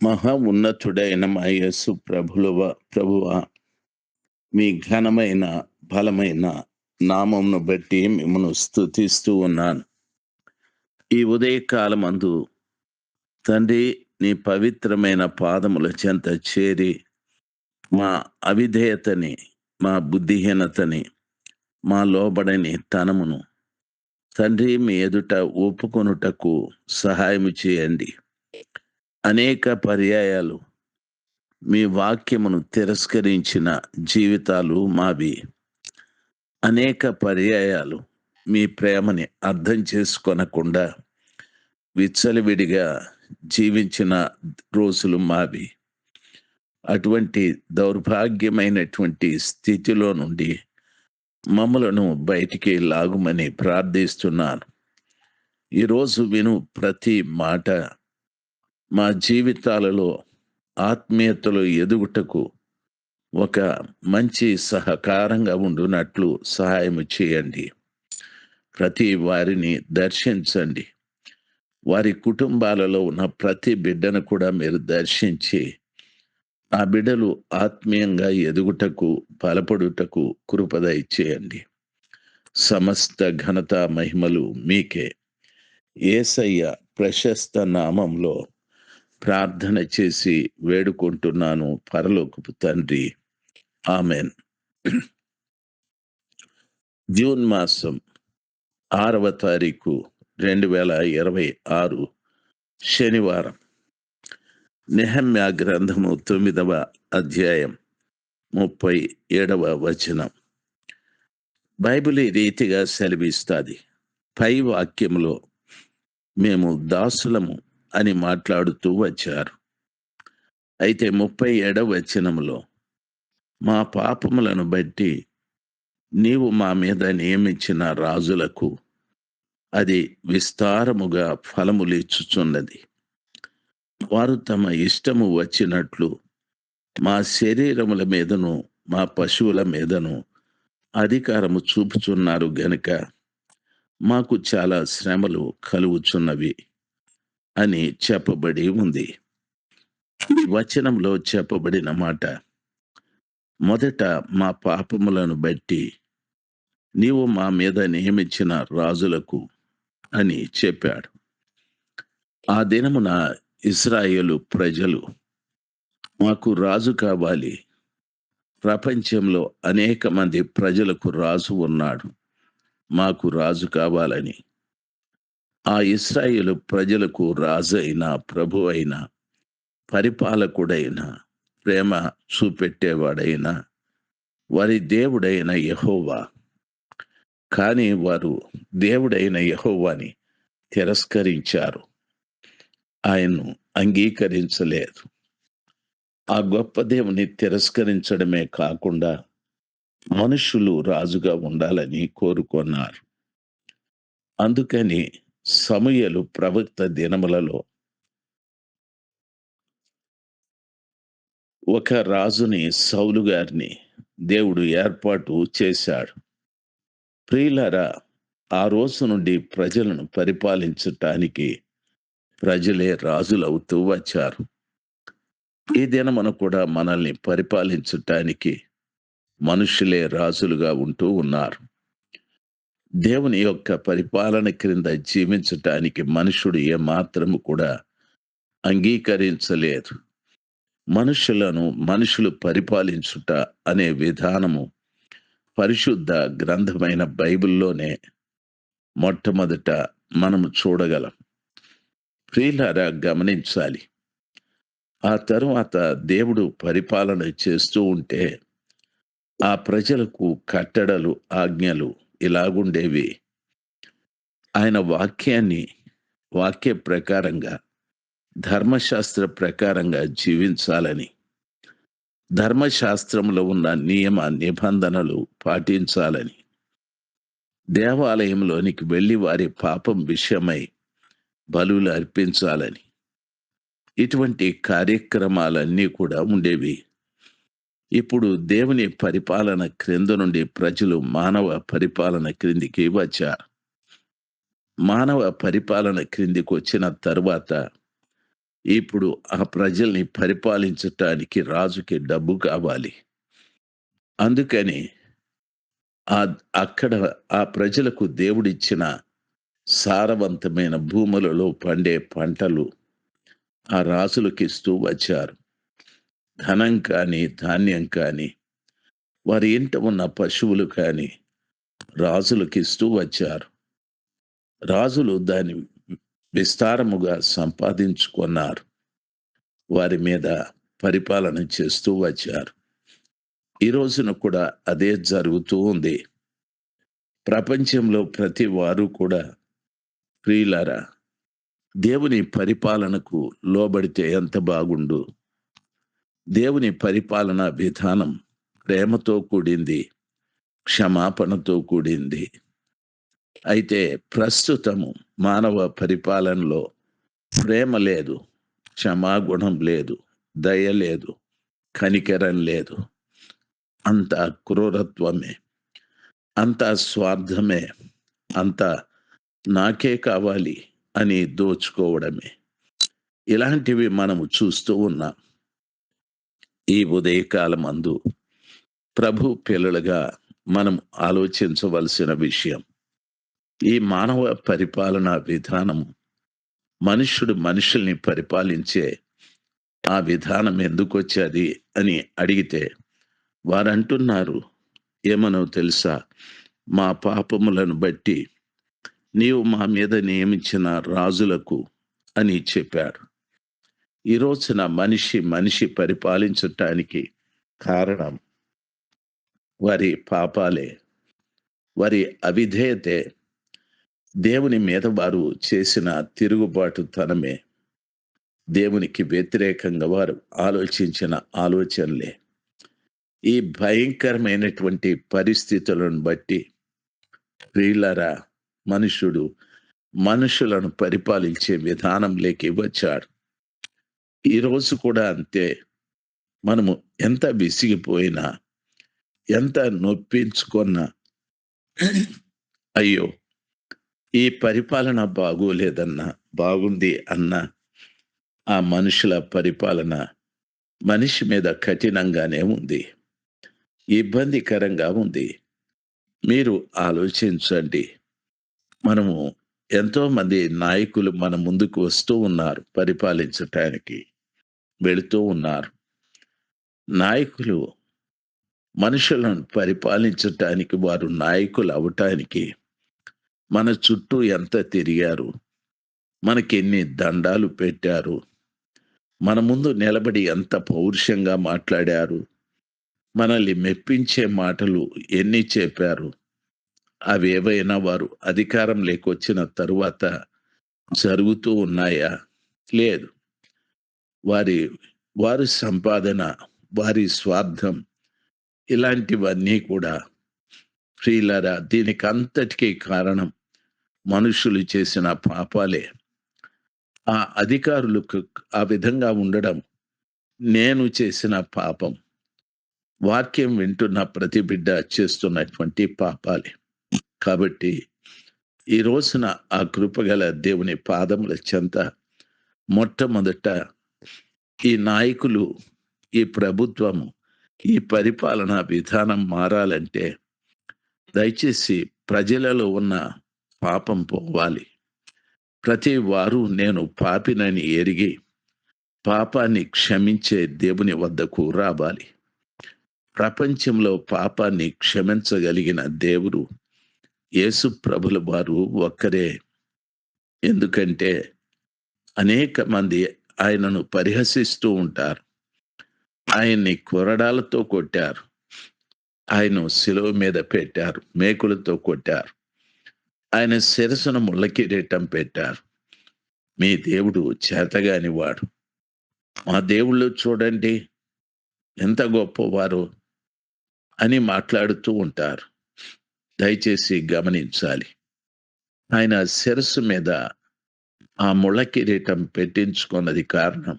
మహా ఉన్నతుడైన మా యేసు ప్రభువా, మీ ఘనమైన బలమైన నామమును బట్టి మిమ్మను స్తుతిస్తూ ఉన్నాను. ఈ ఉదయకాలమందు తండ్రి, నీ పవిత్రమైన పాదముల చెంత చేరి మా అవిధేయతని, మా బుద్ధిహీనతని, మా లోబడని తనమును తండ్రి మీ ఎదుట ఒప్పుకొనుటకు సహాయము చేయండి. అనేక పర్యాయాలు మీ వాక్యమును తిరస్కరించిన జీవితాలు మావి. అనేక పర్యాయాలు మీ ప్రేమని అర్థం చేసుకొనకుండా విచ్చలవిడిగా జీవించిన రోజులు మావి. అటువంటి దౌర్భాగ్యమైనటువంటి స్థితిలో నుండి మమ్మలను బయటికి లాగుమని ప్రార్థిస్తున్నాను. ఈరోజు విను ప్రతి మాట మా జీవితాలలో ఆత్మీయతలో ఎదుగుటకు ఒక మంచి సహకారంగా ఉండునట్లు సహాయము చేయండి. ప్రతి వారిని దర్శించండి. వారి కుటుంబాలలో ఉన్న ప్రతి బిడ్డను కూడా మీరు దర్శించి, ఆ బిడ్డలు ఆత్మీయంగా ఎదుగుటకు, బలపడుటకు కృప దయచేయండి. సమస్త ఘనత మహిమలు మీకే. యేసయ్య ప్రశస్త నామంలో ప్రార్థన చేసి వేడుకుంటున్నాను పరలోకపు తండ్రి. ఆమెన్. జూన్ మాసం 6వ తారీఖు 2026 శనివారం. నెహెమ్యా గ్రంథము 9వ అధ్యాయం 37వ వచనం. బైబిల్ ఈ రీతిగా సెలవిస్తాది. పై వాక్యములో మేము దాసులము అని మాట్లాడుతూ వచ్చారు. అయితే 37వ వచనములో మా పాపములను బట్టి నీవు మా మీద నియమించిన రాజులకు అది విస్తారముగా ఫలములిచ్చుచున్నది. వారు తమ ఇష్టము వచ్చినట్లు మా శరీరముల మీదను మా పశువుల మీదను అధికారము చూపుచున్నారు గనుక మాకు చాలా శ్రమలు కలుగుచున్నవి అని చెప్పబడి ఉంది. వచనంలో చెప్పబడిన మాట, మొదట మా పాపములను బట్టి నీవు మా మీద నియమించిన రాజులకు అని చెప్పాడు. ఆ దినమున ఇశ్రాయేలు ప్రజలు, మాకు రాజు కావాలి, ప్రపంచంలో అనేక మంది ప్రజలకు రాజు ఉన్నాడు, మాకు రాజు కావాలని ఆ ఇశ్రాయేలు ప్రజలకు రాజు అయిన, ప్రభు అయిన, పరిపాలకుడైన, ప్రేమ చూపెట్టేవాడైన వారి దేవుడైన యెహోవా. కానీ వారు దేవుడైన యెహోవాని తిరస్కరించారు, ఆయన్ను అంగీకరించలేదు. ఆ గొప్ప దేవుని తిరస్కరించడమే కాకుండా మనుషులు రాజుగా ఉండాలని కోరుకున్నారు. అందుకని సమూయేలు ప్రవక్త దినములలో ఒక రాజుని, సౌలు గారిని దేవుడు ఏర్పాటు చేశాడు. ప్రియులారా, ఆ రోజు నుండి ప్రజలను పరిపాలించటానికి ప్రజలే రాజులవుతూ వచ్చారు. ఈ దినమున కూడా మనల్ని పరిపాలించటానికి మనుషులే రాజులుగా ఉంటూ ఉన్నారు. దేవుని యొక్క పరిపాలన క్రింద జీవించటానికి మనుషుడు ఏమాత్రము కూడా అంగీకరించలేదు. మనుషులు పరిపాలించుట అనే విధానము పరిశుద్ధ గ్రంథమైన బైబిల్లోనే మొట్టమొదట మనము చూడగలం. ప్రియులారా, గమనించాలి. ఆ తరువాత దేవుడు పరిపాలన చేస్తూ ఉంటే ఆ ప్రజలకు కట్టడలు, ఆజ్ఞలు ఇలాగుండేవి. ఆయన వాక్య ప్రకారంగా, ధర్మశాస్త్ర ప్రకారంగా జీవించాలని, ధర్మశాస్త్రంలో ఉన్న నియమ నిబంధనలు పాటించాలని, దేవాలయంలోనికి వెళ్ళి వారి పాపం విషయమై బలులు అర్పించాలని, ఇటువంటి కార్యక్రమాలన్నీ కూడా ఉండేవి. ఇప్పుడు దేవుని పరిపాలన క్రింద నుండి ప్రజలు మానవ పరిపాలన క్రిందికి వచ్చారు. మానవ పరిపాలన క్రిందికి వచ్చిన తరువాత ఇప్పుడు ఆ ప్రజల్ని పరిపాలించటానికి రాజుకి డబ్బు కావాలి. అందుకని అక్కడ ఆ ప్రజలకు దేవుడిచ్చిన సారవంతమైన భూములలో పండే పంటలు ఆ రాజులకిస్తూ వచ్చారు. ధనం కానీ, ధాన్యం కానీ, వారి ఇంట ఉన్న పశువులు కానీ రాజులకిస్తూ వచ్చారు. రాజులు దాన్ని విస్తారముగా సంపాదించుకున్నారు. వారి మీద పరిపాలన చేస్తూ వచ్చారు. ఈ రోజున కూడా అదే జరుగుతూ ఉంది. ప్రపంచంలో ప్రతి వారు కూడా ప్రియులారా, దేవుని పరిపాలనకు లోబడితే ఎంత బాగుండు. దేవుని పరిపాలన విధానం ప్రేమతో కూడింది, క్షమాపణతో కూడింది. అయితే ప్రస్తుతము మానవ పరిపాలనలో ప్రేమ లేదు, క్షమాగుణం లేదు, దయ లేదు, కనికరం లేదు. అంత క్రూరత్వమే, అంత స్వార్థమే, అంత నాకే కావాలి అని దోచుకోవడమే. ఇలాంటివి మనము చూస్తూ ఉన్నాం. ఈ ఉదయకాలమందు ప్రభు పిల్లలుగా మనం ఆలోచించవలసిన విషయం, ఈ మానవ పరిపాలనా విధానము మనుష్యుడు మనుషుల్ని పరిపాలించే ఆ విధానం ఎందుకొచ్చేది అని అడిగితే వారంటున్నారు, ఏమనో తెలుసా, మా పాపములను బట్టి నీవు మా మీద నియమించిన రాజులకు అని చెప్పాడు. ఈ రోజున మనిషి పరిపాలించటానికి కారణం వారి పాపాలే, వారి అవిధేయతే, దేవుని మీద వారు చేసిన తిరుగుబాటుతనమే, దేవునికి వ్యతిరేకంగా వారు ఆలోచించిన ఆలోచనలే. ఈ భయంకరమైనటువంటి పరిస్థితులను బట్టి ప్రియులారా, మనుషుడు మనుషులను పరిపాలించే విధానంలోకి వచ్చాడు. ఈరోజు కూడా అంతే. మనము ఎంత విసిగిపోయినా, ఎంత నొప్పించుకున్నా, అయ్యో ఈ పరిపాలన బాగోలేదన్నా, బాగుంది అన్న ఆ మనుషుల పరిపాలన మనిషి మీద కఠినంగానే ఉంది, ఇబ్బందికరంగా ఉంది. మీరు ఆలోచించండి. మనము ఎంతో మంది నాయకులు మన ముందుకు వస్తూ ఉన్నారు, పరిపాలించటానికి వెళుతూ ఉన్నారు. నాయకులు మనుషులను పరిపాలించటానికి, వారు నాయకులు అవటానికి మన చుట్టూ ఎంత తిరిగారు, మనకెన్ని దండాలు పెట్టారు, మన ముందు నిలబడి ఎంత పౌరుషంగా మాట్లాడారు, మనల్ని మెప్పించే మాటలు ఎన్ని చెప్పారు. అవేవైనా వారు అధికారం లేకొచ్చిన తరువాత జరుగుతూ ఉన్నాయా? లేదు. వారి వారి సంపాదన, వారి స్వార్థం, ఇలాంటివన్నీ కూడా ప్రియులారా, దీనికి అంతటికీ కారణం మనుషులు చేసిన పాపాలే. ఆ అధికారులకు ఆ విధంగా ఉండడం నేను చేసిన పాపం. వాక్యం వింటున్న ప్రతి బిడ్డ చేస్తున్నటువంటి పాపాలే. కాబట్టి ఈ రోజున ఆ కృపగల దేవుని పాదముల చెంత మొట్టమొదట ఈ నాయకులు, ఈ ప్రభుత్వము, ఈ పరిపాలనా విధానం మారాలంటే దయచేసి ప్రజలలో ఉన్న పాపం పోవాలి. ప్రతి వారు నేను పాపినని ఎరిగి పాపాన్ని క్షమించే దేవుని వద్దకు రావాలి. ప్రపంచంలో పాపాన్ని క్షమించగలిగిన దేవుడు యేసు ప్రభుల వారు ఒక్కరే. ఎందుకంటే అనేక మంది ఆయనను పరిహసిస్తూ ఉంటారు. ఆయన్ని కొరడాలతో కొట్టారు, ఆయన శిలువ మీద పెట్టారు, మేకులతో కొట్టారు, ఆయన శిరసున ముళ్ళ కిరీటం పెట్టారు. మీ దేవుడు చేతగాని వాడు, మా దేవుళ్ళు చూడండి ఎంత గొప్పవారు అని మాట్లాడుతూ ఉంటారు. దయచేసి గమనించాలి, ఆయన శిరస్సు మీద ఆ ముళ్ళ కిరీటం పెట్టించుకున్నది కారణం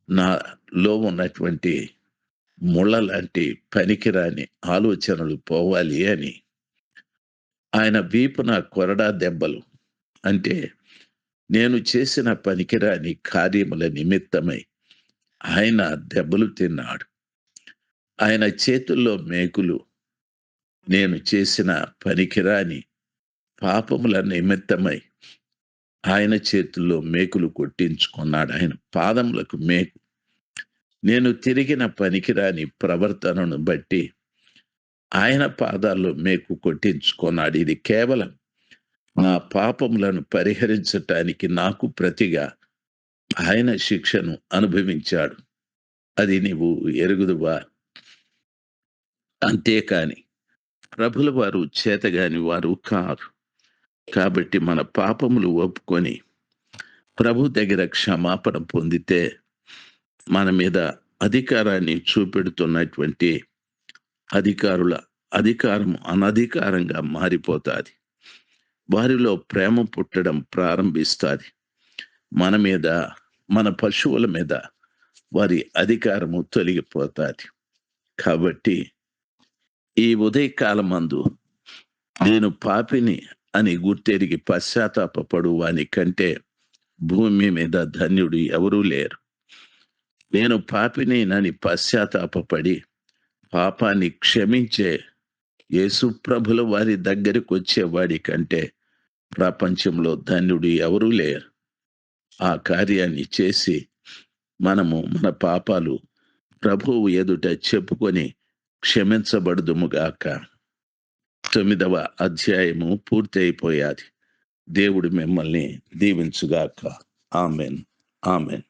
నాలో ఉన్నటువంటి ముళ్ళ లాంటి పనికిరాని ఆలోచనలు పోవాలి అని. ఆయన వీపున కొరడా దెబ్బలు అంటే నేను చేసిన పనికిరాని కార్యముల నిమిత్తమై ఆయన దెబ్బలు తిన్నాడు. ఆయన చేతుల్లో మేకులు నేను చేసిన పనికిరాని పాపముల నిమిత్తమై ఆయన చేతుల్లో మేకులు కొట్టించుకున్నాడు. ఆయన పాదములకు మేకు. నేను తిరిగిన పనికిరాని ప్రవర్తనను బట్టి ఆయన పాదాల్లో మేకు కొట్టించుకున్నాడు. ఇది కేవలం నా పాపములను పరిహరించటానికి నాకు ప్రతిగా ఆయన శిక్షను అనుభవించాడు. అది నీవు ఎరుగుదువా? అంతేకాని ప్రభుల వారు చేతగాని వారు కారు. కాబట్టి మన పాపములు ఒప్పుకొని ప్రభు దగ్గర క్షమాపణ పొందితే మన మీద అధికారాన్ని చూపెడుతున్నటువంటి అధికారుల అధికారం అనధికారంగా మారిపోతాది. వారిలో ప్రేమ పుట్టడం ప్రారంభిస్తాది. మన మీద, మన పశువుల మీద వారి అధికారము తొలగిపోతాది. కాబట్టి ఈ ఉదయకాలమందు నేను పాపిని అని గుర్తెరిగి పశ్చాత్తాపపడు వాని కంటే భూమి మీద ధన్యుడు ఎవరూ లేరు. నేను పాపినేనని పశ్చాత్తాపపడి పాపాన్ని క్షమించే యేసు ప్రభుల వారి దగ్గరికి వచ్చేవాడి కంటే ప్రపంచంలో ధన్యుడు ఎవరూ లేరు. ఆ కార్యాన్ని చేసి మనము మన పాపాలు ప్రభువు ఎదుట చెప్పుకొని క్షమించబడుదుముగాక. 9వ అధ్యాయము పూర్తి అయిపోయాది. దేవుడు మిమ్మల్ని దీవించుగాక. ఆమెన్. ఆమెన్.